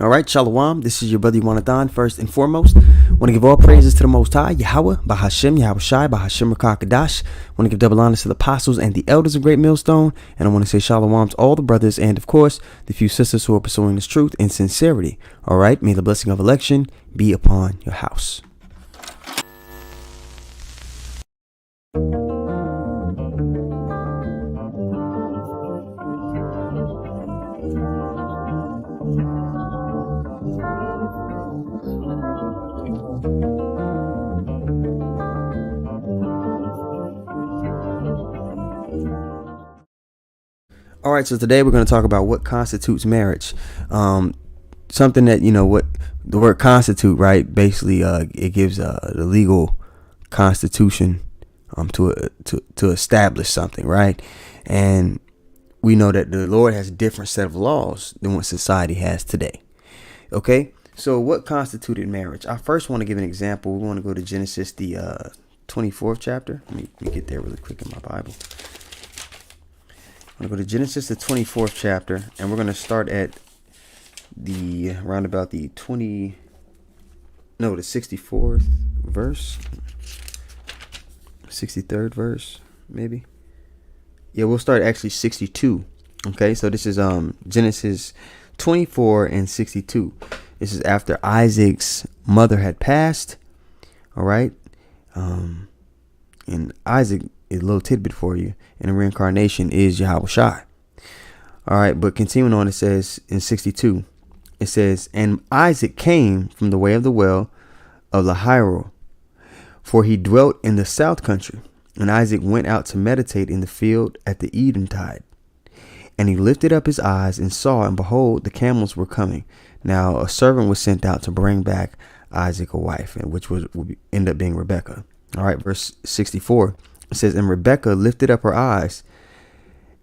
All right, Shalom. This is your brother Ywanathan. First and foremost, want to give all praises to the Most High, Yahweh, Bahashem, Yahweh Shai, Bahashem Rakakadash. Want to give double honors to the apostles and the elders of Great Millstone. And I want to say Shalom to all the brothers and, of course, the few sisters who are pursuing this truth in sincerity. All right, may the blessing of election be upon your house. All right, so today we're going to talk about what constitutes marriage. Something that, what the word constitute, right? Basically, it gives the legal constitution to establish something, right? And we know that the Lord has a different set of laws than what society has today. Okay, so what constituted marriage? I first want to give an example. We want to go to Genesis, the 24th chapter. Let me get there really quick in my Bible. I'm going to go to Genesis, the 24th chapter, and we're going to start at the 64th verse, 63rd verse, maybe. Yeah, we'll start actually 62. Okay, so this is Genesis 24 and 62. This is after Isaac's mother had passed. All right, and Isaac, a little tidbit for you, and the reincarnation is Yahweh Shai. All right, but continuing on, it says in 62, it says, and Isaac came from the way of the well of Lahairoi, for he dwelt in the south country. And Isaac went out to meditate in the field at the eventide. And he lifted up his eyes and saw, and behold, the camels were coming. Now a servant was sent out to bring back Isaac a wife, and which would end up being Rebekah. All right, verse 64. It says, and Rebekah lifted up her eyes,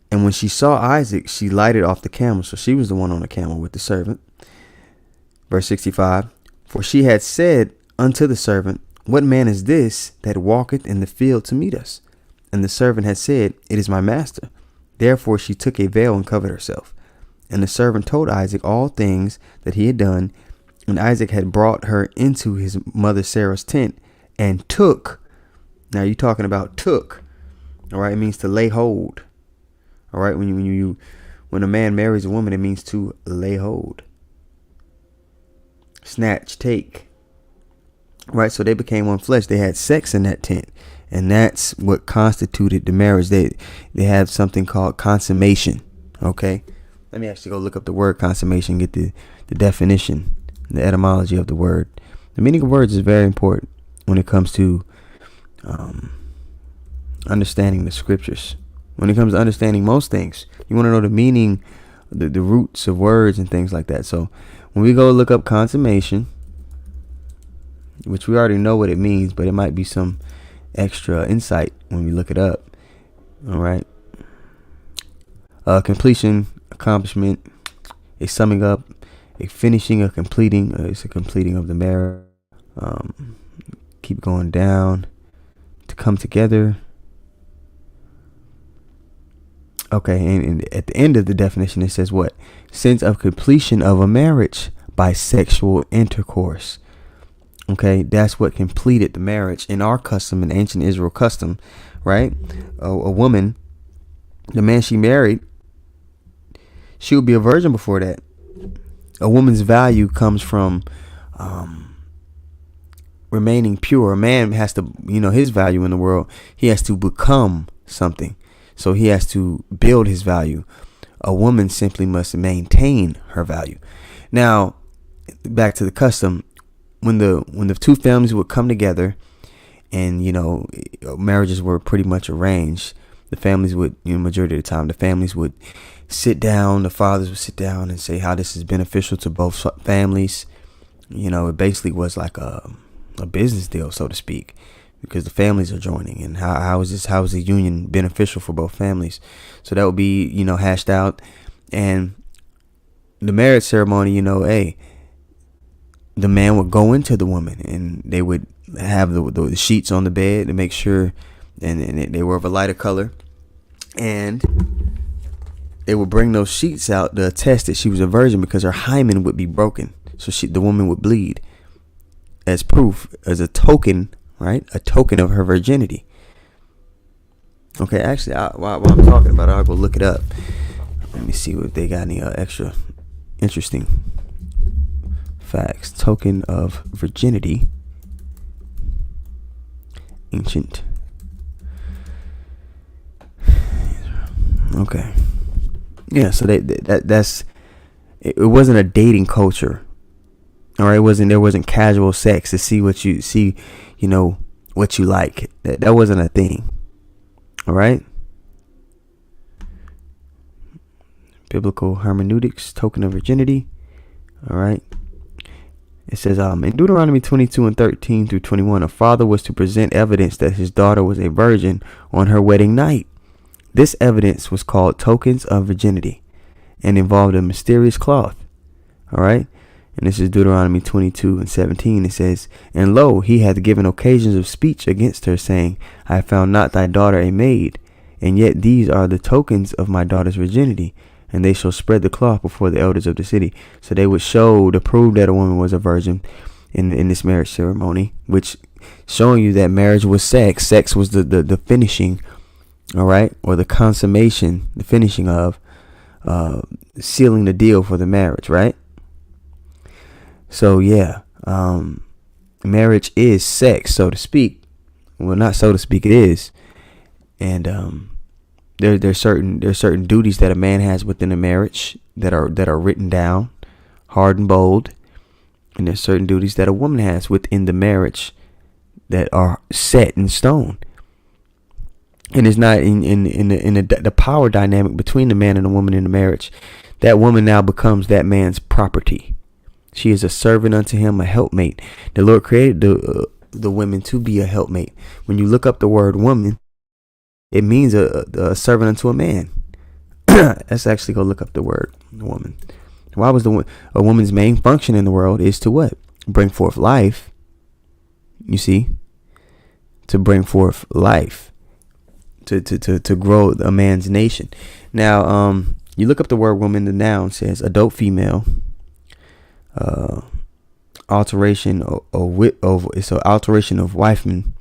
and when she saw Isaac, she lighted off the camel. So she was the one on the camel with the servant. Verse 65, for she had said unto the servant, what man is this that walketh in the field to meet us? And the servant had said, it is my master. Therefore she took a veil and covered herself. And the servant told Isaac all things that he had done. And Isaac had brought her into his mother Sarah's tent and took. Now you're talking about took, all right? It means to lay hold, all right? When a man marries a woman, it means to lay hold, snatch, take, right? So they became one flesh. They had sex in that tent, and that's what constituted the marriage. They have something called consummation. Okay, let me actually go look up the word consummation, get the definition, the etymology of the word. The meaning of words is very important when it comes to understanding the scriptures. When it comes to understanding most things, you want to know the meaning, the roots of words and things like that. So when we go look up consummation, which we already know what it means, but it might be some extra insight when we look it up. All right. Completion, accomplishment, a summing up, a finishing, a completing. It's a completing of the marriage. Keep going down. To come together. Okay, and at the end of the definition, it says what? Sense of completion of a marriage by sexual intercourse. Okay, that's what completed the marriage in our custom, in ancient Israel custom, right? A woman, the man she married, she would be a virgin before that. A woman's value comes from remaining pure. A man has to, his value in the world, he has to become something. So he has to build his value. A woman simply must maintain her value. Now, back to the custom, when the two families would come together, and marriages were pretty much arranged, the families would, majority of the time, the families would sit down. The fathers would sit down and say how this is beneficial to both families. It basically was like a business deal, so to speak, because the families are joining, and how is the union beneficial for both families? So that would be, hashed out. And the marriage ceremony, the man would go into the woman, and they would have the sheets on the bed to make sure, and they were of a lighter color, and they would bring those sheets out to attest that she was a virgin, because her hymen would be broken. So the woman would bleed as proof, as a token, right? A token of her virginity. Okay, actually, while I'm talking about it, I'll go look it up. Let me see if they got any extra interesting facts. Token of virginity. Ancient. Okay. Yeah, so that's it wasn't a dating culture. All right, there wasn't casual sex to see what you see, what you like. That wasn't a thing. All right. Biblical hermeneutics, token of virginity. All right. It says, in Deuteronomy 22 and 13 through 21, a father was to present evidence that his daughter was a virgin on her wedding night. This evidence was called tokens of virginity and involved a mysterious cloth. All right. And this is Deuteronomy 22 and 17. It says, and lo, he hath given occasions of speech against her, saying, I have found not thy daughter a maid, and yet these are the tokens of my daughter's virginity, and they shall spread the cloth before the elders of the city. So they would show to prove that a woman was a virgin in this marriage ceremony, which showing you that marriage was sex. Sex was the finishing, all right, or the consummation, the finishing of sealing the deal for the marriage, right? So yeah, marriage is sex, so to speak. Well, not so to speak, it is. And there's certain duties that a man has within a marriage that are written down, hard and bold, and there's certain duties that a woman has within the marriage that are set in stone. And it's not in the power dynamic between the man and the woman in the marriage. That woman now becomes that man's property. She is a servant unto him, a helpmate. The Lord created the women to be a helpmate. When you look up the word woman, it means a servant unto a man. Let's actually go look up the word woman. Why was a woman's main function in the world is to what? Bring forth life. You see, to bring forth life, to grow a man's nation. Now, you look up the word woman. The noun says adult female. Alteration it's an alteration of wifeman,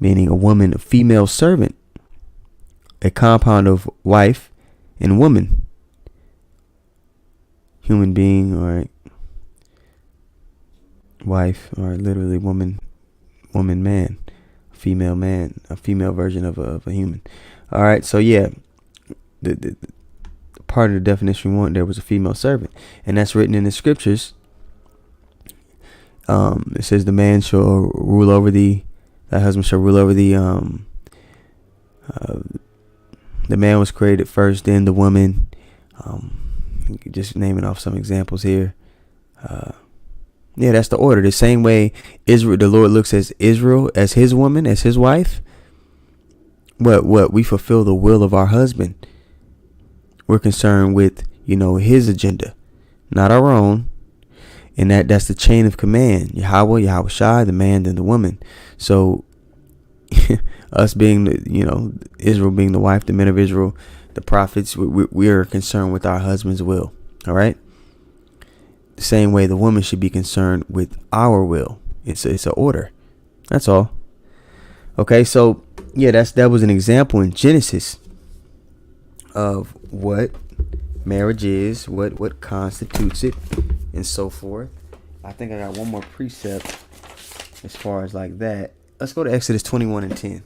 meaning a woman, a female servant, a compound of wife and woman, human being, all right, wife, or literally woman, man, female man, a female version of a human. All right, so yeah, the part of the definition we want there was a female servant, and that's written in the scriptures. It says the man shall rule over thee, thy husband shall rule over thee. The man was created first, then the woman. Just naming off some examples here. Yeah, that's the order. The same way Israel, the Lord looks at Israel as his woman, as his wife. What we fulfill the will of our husband. We're concerned with, his agenda, not our own. And that's the chain of command. Yahweh Shai, the man, then the woman. So us being, Israel being the wife, the men of Israel, the prophets, we are concerned with our husband's will. All right. The same way the woman should be concerned with our will. It's an order. That's all. Okay. So yeah, that was an example in Genesis of what marriage is, what constitutes it, and so forth. I think I got one more precept as far as like that. Let's go to Exodus 21 and 10.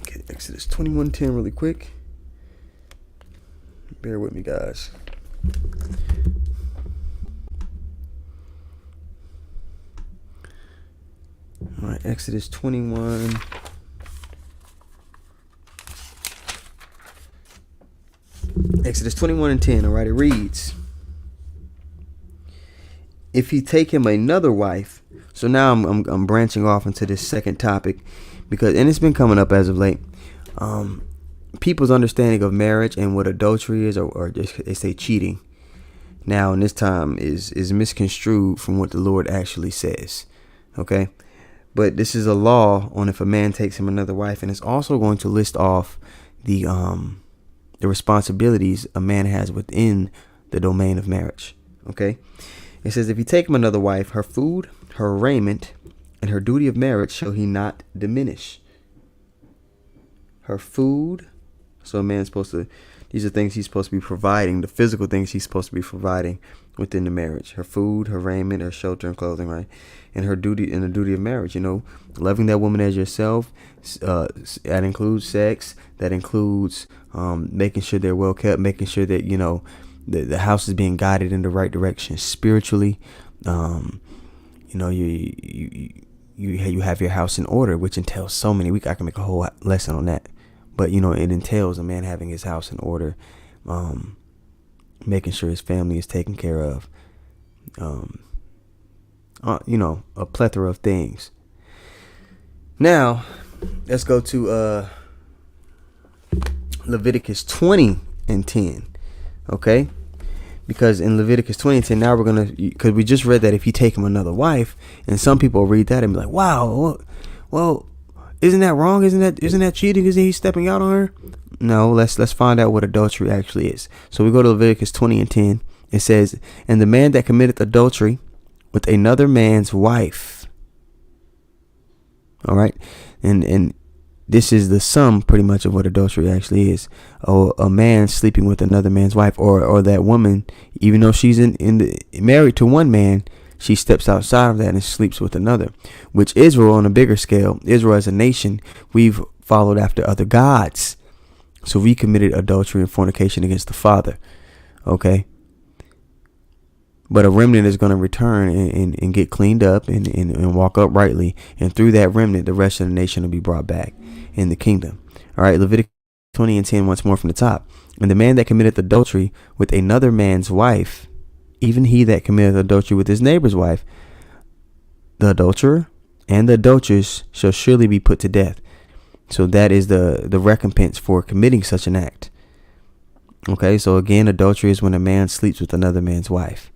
Okay, Exodus 21:10 really quick. Bear with me, guys. All right, Exodus 21. Exodus 21 and 10, all right, it reads, if he take him another wife. So now I'm branching off into this second topic, because, and it's been coming up as of late, people's understanding of marriage and what adultery is, or just, they say cheating, now in this time is misconstrued from what the Lord actually says. Okay, But this is a law on if a man takes him another wife, and it's also going to list off the responsibilities a man has within the domain of marriage. Okay, it says if he take him another wife, her food, her raiment, and her duty of marriage shall he not diminish. Her food, so a man's supposed to, these are things he's supposed to be providing, the physical things he's supposed to be providing within the marriage. Her food, her raiment, her shelter and clothing, right? And her duty, and the duty of marriage, loving that woman as yourself. That includes sex. That includes making sure they're well kept, making sure that, the house is being guided in the right direction spiritually. You have your house in order, which entails so many. I can make a whole lesson on that. But, it entails a man having his house in order, making sure his family is taken care of, a plethora of things. Now, let's go to Leviticus 20:10, okay? Because in Leviticus 20:10, now we're going to, because we just read that if you take him another wife, and some people read that and be like, wow, well, isn't that wrong? Isn't that cheating? Isn't he stepping out on her? No, let's find out what adultery actually is. So we go to Leviticus 20:10. It says, and the man that committeth adultery with another man's wife. All right. And this is the sum pretty much of what adultery actually is. A man sleeping with another man's wife, or that woman, even though she's married to one man, she steps outside of that and sleeps with another, which Israel, on a bigger scale, Israel as a nation, we've followed after other gods. So we committed adultery and fornication against the Father. Okay. But a remnant is going to return and get cleaned up and walk uprightly. And through that remnant, the rest of the nation will be brought back in the kingdom. All right. Leviticus 20:10, once more from the top. And the man that committeth adultery with another man's wife, even he that committeth adultery with his neighbor's wife, the adulterer and the adulteress shall surely be put to death. So that is the recompense for committing such an act. Okay, so again, adultery is when a man sleeps with another man's wife.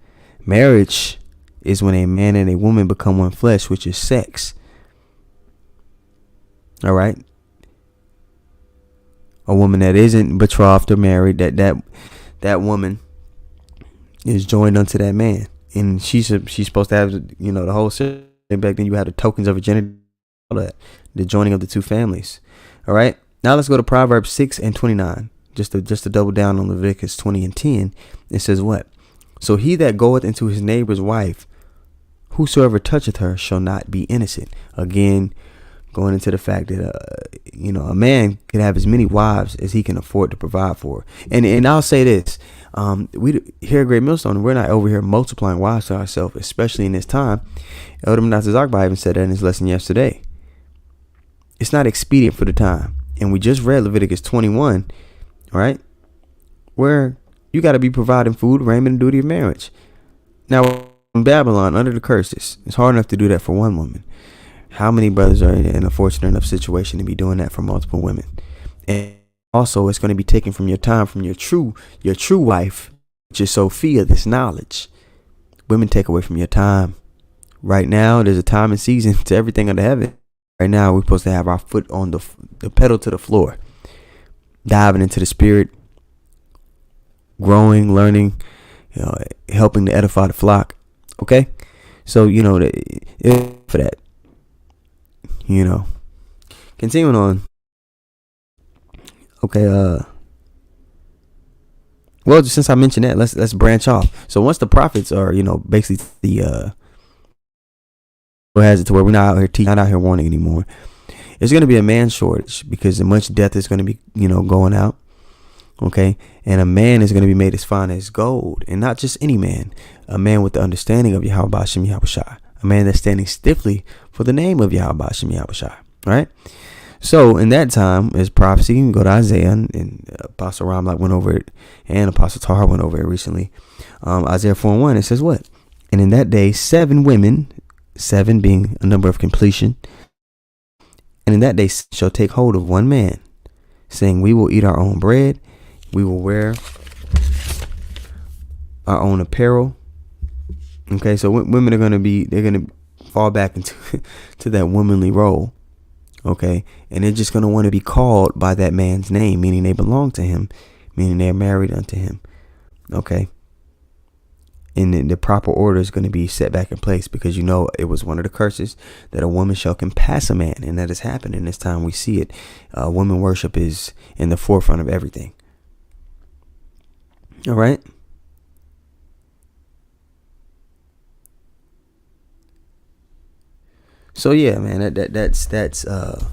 Marriage is when a man and a woman become one flesh, which is sex. All right. A woman that isn't betrothed or married, that woman is joined unto that man, and she's supposed to have the whole system. Back then you had the tokens of virginity, all that, the joining of the two families. All right, now let's go to Proverbs 6:29, just to double down on Leviticus 20:10. It says what? So he that goeth into his neighbor's wife, whosoever toucheth her shall not be innocent. Again, going into the fact that a man can have as many wives as he can afford to provide for. And I'll say this, we here at Great Millstone, we're not over here multiplying wives to ourselves, especially in this time. Elder Manasseh Zakbai even said that in his lesson yesterday. It's not expedient for the time. And we just read Leviticus 21, all right, where you got to be providing food, raiment, and duty of marriage. Now, in Babylon, under the curses, it's hard enough to do that for one woman. How many brothers are in a fortunate enough situation to be doing that for multiple women? And also, it's going to be taken from your time, from your true wife, which is Sophia, this knowledge. Women take away from your time. Right now, there's a time and season to everything under heaven. Right now, we're supposed to have our foot on the pedal to the floor, diving into the spirit, growing, learning, helping to edify the flock. Okay, so for that. Continuing on. Okay, well, just since I mentioned that, let's branch off. So once the prophets are, basically has it to where we're not out here warning anymore. It's going to be a man shortage because much death is going to be, going out. Okay, and a man is going to be made as fine as gold, and not just any man, a man with the understanding of Yahweh Ba'ashem Yahushua, a man that's standing stiffly for the name of Yahweh Ba'ashem Yahushua. All right. So in that time, as prophecy, you can go to Isaiah, and Apostle Ramlak went over it, and Apostle Tahar went over it recently. Isaiah 4:1, it says what? And in that day, 7 women, 7 being a number of completion, and in that day shall take hold of one man, saying, we will eat our own bread, we will wear our own apparel. Okay, so women are going to be, they're going to fall back into to that womanly role. Okay, and they're just gonna want to be called by that man's name, meaning they belong to him, meaning they're married unto him. Okay, and then the proper order is going to be set back in place, because it was one of the curses that a woman shall compass a man, and that has happened in this time. We see it. Women worship is in the forefront of everything. All right. So yeah, man, that's the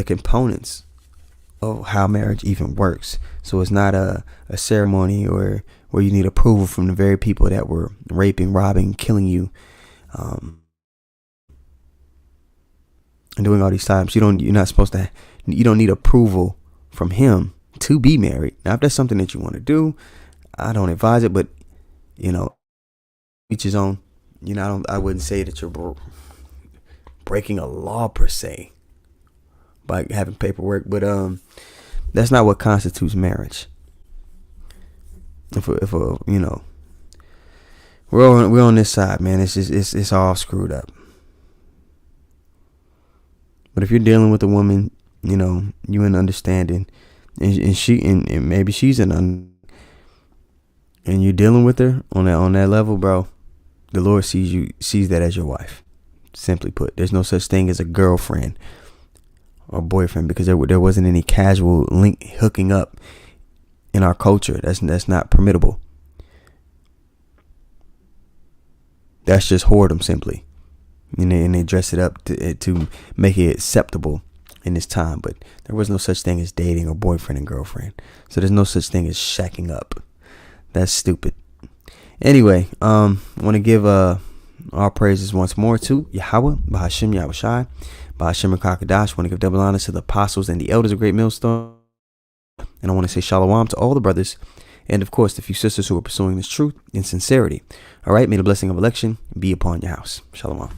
components of how marriage even works. So it's not a ceremony or where you need approval from the very people that were raping, robbing, killing you, and doing all these times. You're not supposed to. You don't need approval from him to be married. Now, if that's something that you want to do, I don't advise it. But each his own. I wouldn't say that you're breaking a law per se by having paperwork, but that's not what constitutes marriage. If we're on this side, man, it's all screwed up. But if you're dealing with a woman, you in understanding, and maybe she's and you're dealing with her on that level, bro, the Lord sees that as your wife. Simply put, there's no such thing as a girlfriend or boyfriend, because there wasn't any casual hooking up in our culture. That's not permittable. That's just whoredom, simply. And they dress it up to make it acceptable in this time. But there was no such thing as dating or boyfriend and girlfriend. So there's no such thing as shacking up. That's stupid. Anyway, I want to give our praises once more to Yahweh, Bahashim Yahushai, Bahashim Kakadash. Want to give double honor to the apostles and the elders of Great Millstone. And I want to say shalom to all the brothers, and of course the few sisters who are pursuing this truth in sincerity. All right, may the blessing of election be upon your house. Shalom.